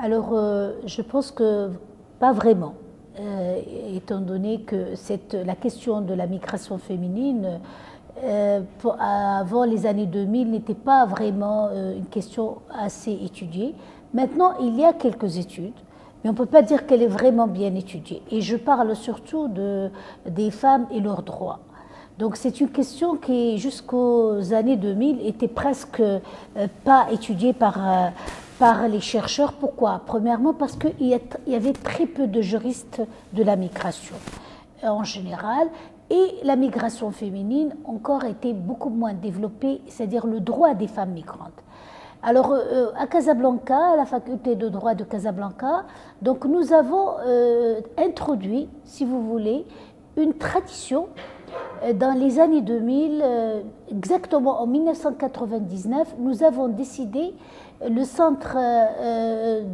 Alors, je pense que pas vraiment, étant donné que la question de la migration féminine, avant les années 2000, n'était pas vraiment une question assez étudiée. Maintenant, il y a quelques études, mais on ne peut pas dire qu'elle est vraiment bien étudiée. Et je parle surtout des femmes et leurs droits. Donc c'est une question qui, jusqu'aux années 2000, était presque pas étudiée par les chercheurs. Pourquoi? Premièrement, parce qu'il y avait très peu de juristes de la migration en général, et la migration féminine encore était beaucoup moins développée, c'est-à-dire le droit des femmes migrantes. Alors, à Casablanca, à la faculté de droit de Casablanca, donc nous avons introduit, si vous voulez, une tradition dans les années 2000, exactement en 1999, nous avons décidé, le Centre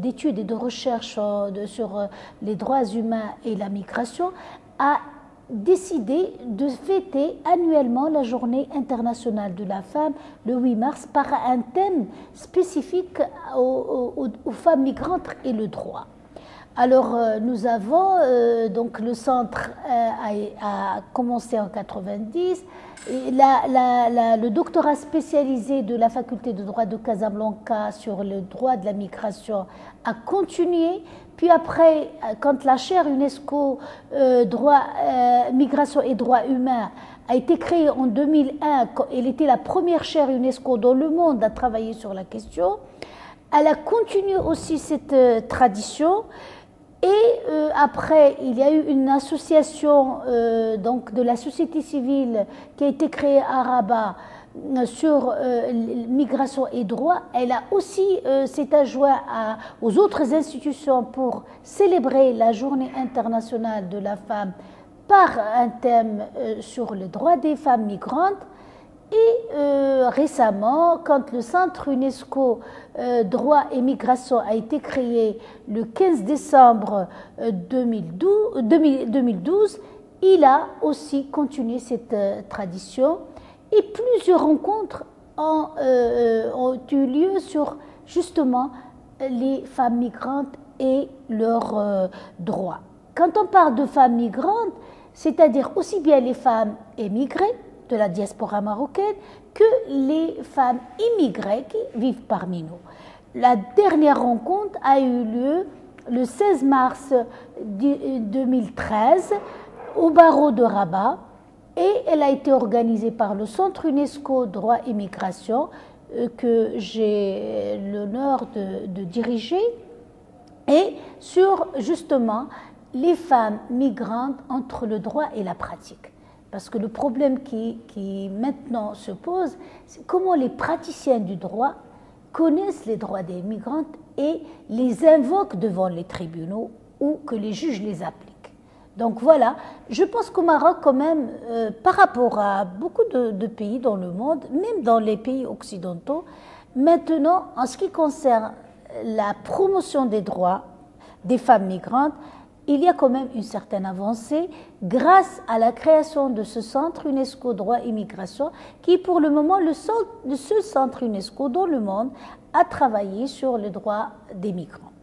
d'études et de recherche sur les droits humains et la migration a décidé de fêter annuellement la Journée internationale de la femme, le 8 mars, par un thème spécifique aux femmes migrantes et le droit. Alors, nous avons, donc le centre a commencé en 90, et le doctorat spécialisé de la faculté de droit de Casablanca sur le droit de la migration a continué, puis après, quand la chaire UNESCO migration et droits humains a été créée en 2001, elle était la première chaire UNESCO dans le monde à travailler sur la question, elle a continué aussi cette tradition. Et après, il y a eu une association donc de la société civile qui a été créée à Rabat sur migration et droit. Elle a aussi s'est adjointe aux autres institutions pour célébrer la Journée internationale de la femme par un thème sur les droits des femmes migrantes. Et récemment, quand le Centre UNESCO Droit et Migration a été créé le 15 décembre 2012, il a aussi continué cette tradition et plusieurs rencontres ont eu lieu sur justement les femmes migrantes et leurs droits. Quand on parle de femmes migrantes, c'est-à-dire aussi bien les femmes émigrées de la diaspora marocaine que les femmes immigrées qui vivent parmi nous. La dernière rencontre a eu lieu le 16 mars 2013 au barreau de Rabat et elle a été organisée par le Centre UNESCO Droit et Migration que j'ai l'honneur de diriger et sur justement les femmes migrantes entre le droit et la pratique. Parce que le problème qui maintenant se pose, c'est comment les praticiens du droit connaissent les droits des migrantes et les invoquent devant les tribunaux ou que les juges les appliquent. Donc voilà, je pense qu'au Maroc quand même, par rapport à beaucoup de pays dans le monde, même dans les pays occidentaux, maintenant, en ce qui concerne la promotion des droits des femmes migrantes, il y a quand même une certaine avancée grâce à la création de ce centre UNESCO Droit et Migration qui est pour le moment le seul centre UNESCO dans le monde à travailler sur les droits des migrants.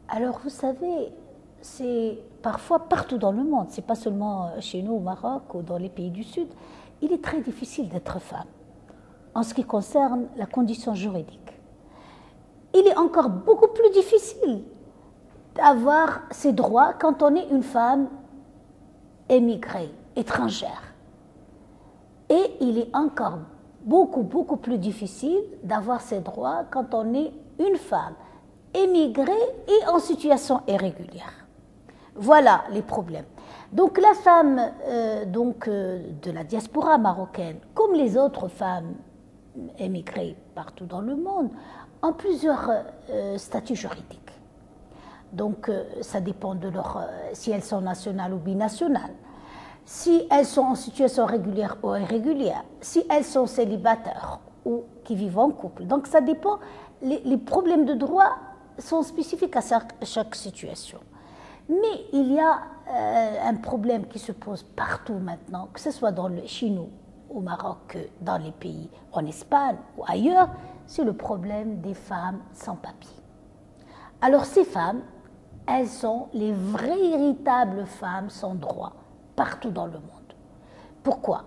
Alors vous savez, c'est parfois partout dans le monde, c'est pas seulement chez nous au Maroc ou dans les pays du Sud, il est très difficile d'être femme en ce qui concerne la condition juridique. Il est encore beaucoup plus difficile d'avoir ses droits quand on est une femme émigrée, étrangère. Et il est encore beaucoup plus difficile d'avoir ses droits quand on est une femme émigrée et en situation irrégulière. Voilà les problèmes. Donc la femme de la diaspora marocaine, comme les autres femmes émigrées partout dans le monde, ont plusieurs statuts juridiques. Donc ça dépend de si elles sont nationales ou binationales, si elles sont en situation régulière ou irrégulière, si elles sont célibataires ou qui vivent en couple. Donc ça dépend, les problèmes de droit sont spécifiques à chaque situation. Mais il y a un problème qui se pose partout maintenant, que ce soit chez nous, au Maroc, dans les pays, en Espagne ou ailleurs, c'est le problème des femmes sans papier. Alors ces femmes, elles sont les véritables femmes sans droit, partout dans le monde. Pourquoi?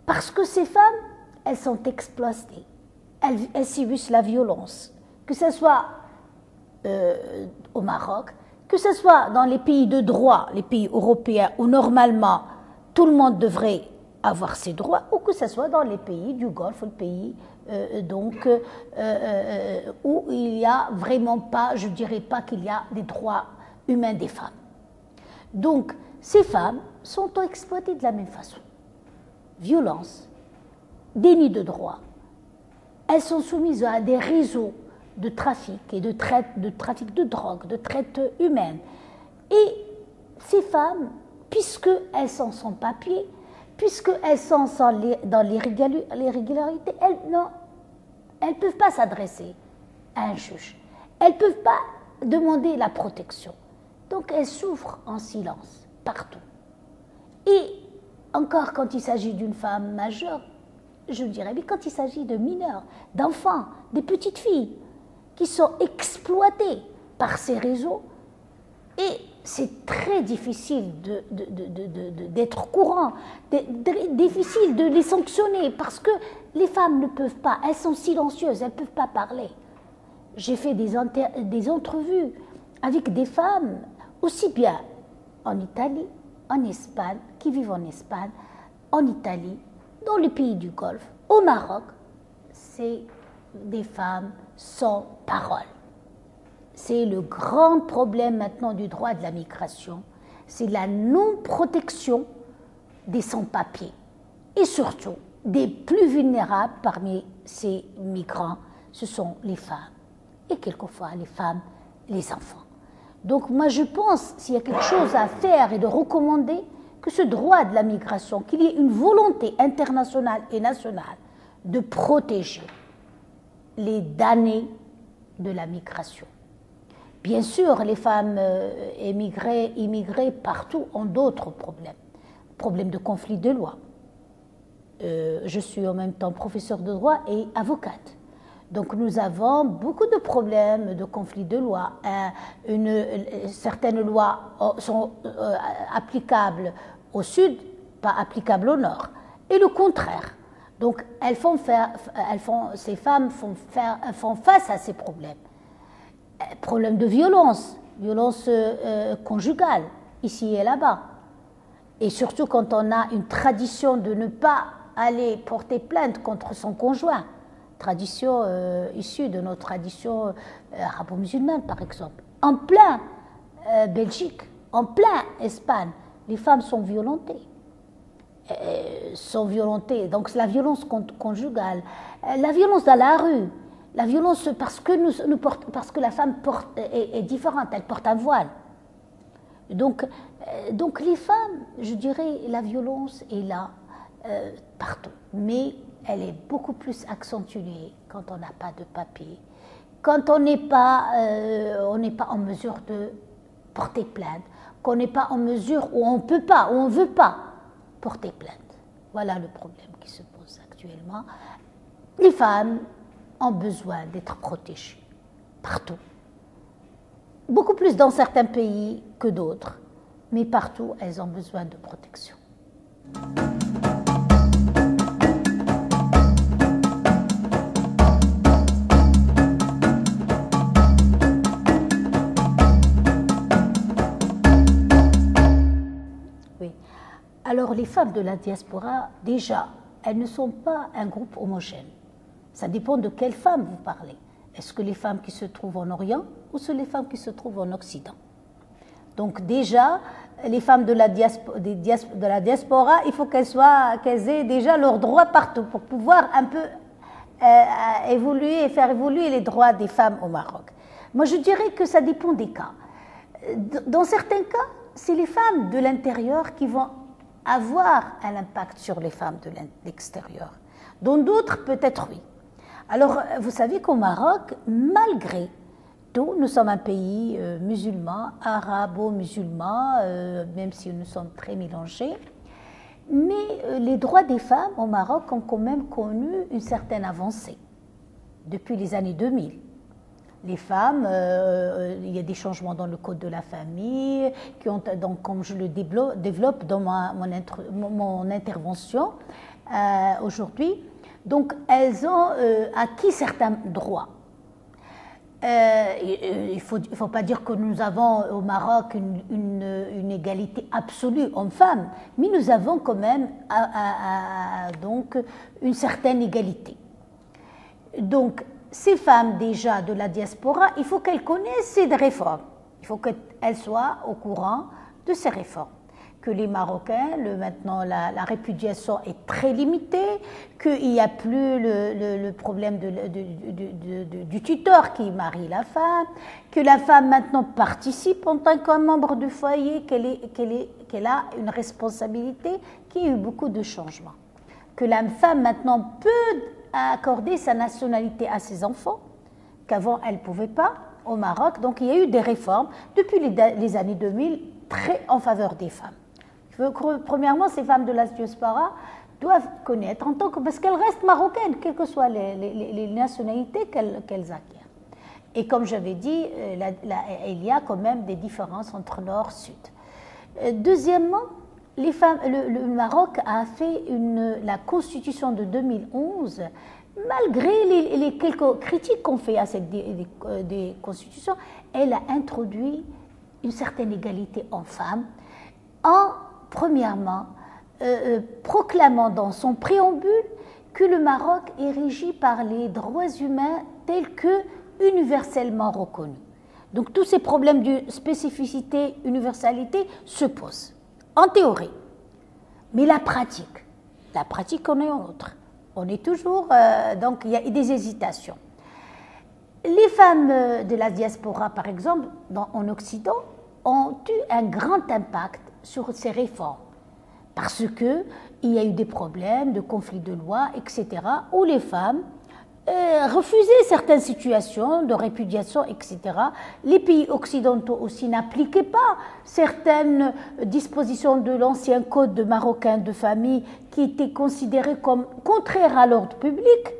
Parce que ces femmes, elles sont exploitées, elles subissent la violence, que ce soit au Maroc, que ce soit dans les pays de droit, les pays européens où normalement tout le monde devrait avoir ses droits, ou que ce soit dans les pays du Golfe, les pays où il n'y a vraiment pas, je ne dirais pas qu'il y a des droits humains des femmes. Donc, ces femmes sont exploitées de la même façon. Violence, déni de droits. Elles sont soumises à des réseaux de trafic et de trafic de drogue, de traite humaine. Et ces femmes, puisqu'elles sont sans papier, puisqu'elles sont dans l'irrégularité, elles ne peuvent pas s'adresser à un juge. Elles ne peuvent pas demander la protection. Donc elles souffrent en silence, partout. Et encore quand il s'agit d'une femme majeure, je dirais, mais quand il s'agit de mineurs, d'enfants, des petites filles, qui sont exploitées par ces réseaux, et c'est très difficile d'être au courant, difficile de les sanctionner, parce que les femmes ne peuvent pas, elles sont silencieuses, elles ne peuvent pas parler. J'ai fait des entrevues avec des femmes, aussi bien en Italie, en Espagne, qui vivent en Espagne, en Italie, dans les pays du Golfe, au Maroc, c'est des femmes sans parole. C'est le grand problème maintenant du droit de la migration, c'est la non-protection des sans-papiers et surtout des plus vulnérables parmi ces migrants, ce sont les femmes et quelquefois les femmes, les enfants. Donc moi je pense s'il y a quelque chose à faire et de recommander, que ce droit de la migration, qu'il y ait une volonté internationale et nationale de protéger les damnés de la migration. Bien sûr, les femmes immigrées partout ont d'autres problèmes. Problèmes de conflit de loi. Je suis en même temps professeure de droit et avocate. Donc nous avons beaucoup de problèmes de conflit de loi. Certaines lois sont applicables au sud, pas applicables au nord. Et le contraire. Donc ces femmes font face à ces problèmes. Problème de violence conjugale, ici et là-bas. Et surtout quand on a une tradition de ne pas aller porter plainte contre son conjoint. Tradition issue de notre tradition arabo-musulmane, par exemple. En plein Belgique, en plein Espagne, les femmes sont violentées. Donc la violence conjugale, la violence dans la rue, la violence parce que la femme est différente, elle porte un voile. Donc les femmes, je dirais, la violence est là partout, mais elle est beaucoup plus accentuée quand on n'a pas de papier, quand on n'est pas en mesure de porter plainte, qu'on n'est pas en mesure, ou on peut pas, ou on veut pas porter plainte. Voilà le problème qui se pose actuellement. Les femmes ont besoin d'être protégées partout. Beaucoup plus dans certains pays que d'autres, mais partout, elles ont besoin de protection. Oui. Alors, les femmes de la diaspora, déjà, elles ne sont pas un groupe homogène. Ça dépend de quelles femmes vous parlez. Est-ce que les femmes qui se trouvent en Orient ou sont les femmes qui se trouvent en Occident? Donc déjà, les femmes de la diaspora, il faut qu'elles aient déjà leurs droits partout pour pouvoir un peu évoluer et faire évoluer les droits des femmes au Maroc. Moi, je dirais que ça dépend des cas. Dans certains cas, c'est les femmes de l'intérieur qui vont avoir un impact sur les femmes de l'extérieur. Dans d'autres, peut-être oui. Alors, vous savez qu'au Maroc, malgré tout, nous sommes un pays musulman, arabo-musulman, même si nous sommes très mélangés. Mais les droits des femmes au Maroc ont quand même connu une certaine avancée depuis les années 2000. Les femmes, il y a des changements dans le code de la famille, qui ont, donc, comme je le développe dans mon intervention aujourd'hui, donc elles ont acquis certains droits. Il ne faut pas dire que nous avons au Maroc une égalité absolue homme-femme, mais nous avons quand même donc une certaine égalité. Donc, ces femmes déjà de la diaspora, il faut qu'elles connaissent ces réformes. Il faut qu'elles soient au courant de ces réformes. Que les Marocains, maintenant la répudiation est très limitée, qu'il n'y a plus le problème du tuteur qui marie la femme, que la femme maintenant participe en tant que membre du foyer, qu'elle a une responsabilité, qu'il y a eu beaucoup de changements. Que la femme maintenant peut accorder sa nationalité à ses enfants, qu'avant elle ne pouvait pas au Maroc. Donc il y a eu des réformes depuis les années 2000 très en faveur des femmes. Premièrement, ces femmes de la diaspora doivent connaître, parce qu'elles restent marocaines, quelles que soient les nationalités qu'elles acquièrent. Et comme j'avais dit, il y a quand même des différences entre nord et sud. Deuxièmement, le Maroc a fait la constitution de 2011, malgré les quelques critiques qu'on fait à cette des constitutions, elle a introduit une certaine égalité hommes-femmes premièrement, proclamant dans son préambule que le Maroc est régi par les droits humains tels que universellement reconnus. Donc tous ces problèmes de spécificité, universalité se posent, en théorie. Mais la pratique on est autre. On est toujours, donc il y a des hésitations. Les femmes de la diaspora, par exemple, en Occident, ont eu un grand impact sur ces réformes, parce qu'il y a eu des problèmes de conflits de loi, etc., où les femmes refusaient certaines situations de répudiation, etc. Les pays occidentaux aussi n'appliquaient pas certaines dispositions de l'ancien code marocain de famille qui étaient considérées comme contraires à l'ordre public.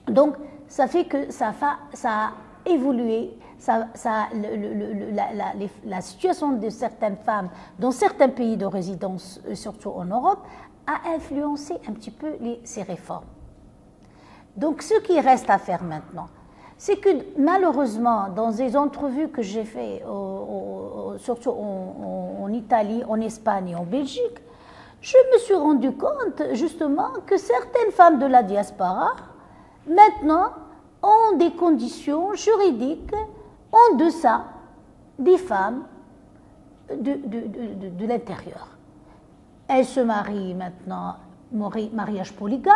Donc, ça fait que ça a évolué. La situation de certaines femmes dans certains pays de résidence, surtout en Europe, a influencé un petit peu ces réformes. Donc ce qui reste à faire maintenant, c'est que malheureusement, dans des entrevues que j'ai faites, surtout en Italie, en Espagne et en Belgique, je me suis rendu compte justement que certaines femmes de la diaspora, maintenant, ont des conditions juridiques en deçà des femmes de l'intérieur. Elles se marient maintenant, mariage polygame,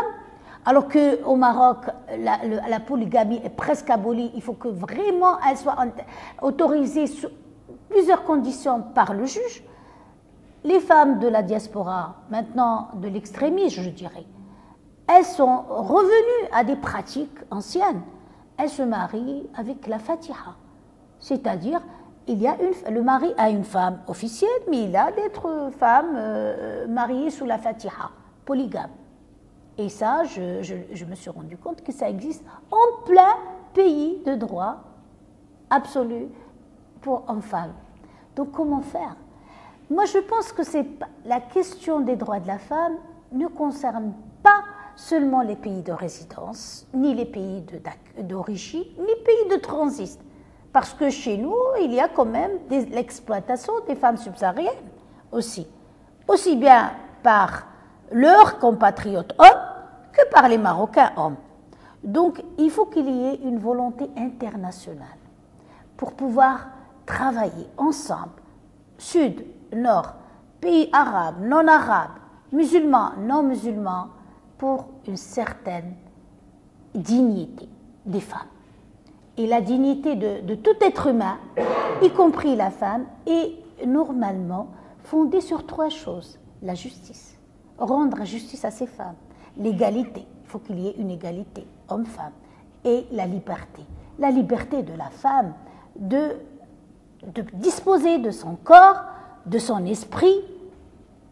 alors qu'au Maroc, la polygamie est presque abolie. Il faut que vraiment elle soit autorisée sous plusieurs conditions par le juge. Les femmes de la diaspora, maintenant de l'extrémisme, je dirais, elles sont revenues à des pratiques anciennes. Elles se marient avec la Fatiha. C'est-à-dire, le mari a une femme officielle, mais il a d'autres femmes mariées sous la Fatiha, polygame. Et ça, je me suis rendu compte que ça existe en plein pays de droit absolu pour hommes-femmes. Donc, comment faire? Moi, je pense que la question des droits de la femme ne concerne pas seulement les pays de résidence, ni les pays d'origine, ni les pays de transit. Parce que chez nous, il y a quand même l'exploitation des femmes subsahariennes aussi. Aussi bien par leurs compatriotes hommes que par les Marocains hommes. Donc, il faut qu'il y ait une volonté internationale pour pouvoir travailler ensemble, sud, nord, pays arabes, non arabes, musulmans, non musulmans, pour une certaine dignité des femmes. Et la dignité de tout être humain, y compris la femme, est normalement fondée sur trois choses. La justice, rendre justice à ces femmes. L'égalité, il faut qu'il y ait une égalité homme-femme. Et la liberté de la femme de disposer de son corps, de son esprit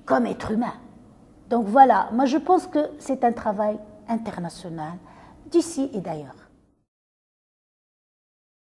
comme être humain. Donc voilà, moi je pense que c'est un travail international d'ici et d'ailleurs.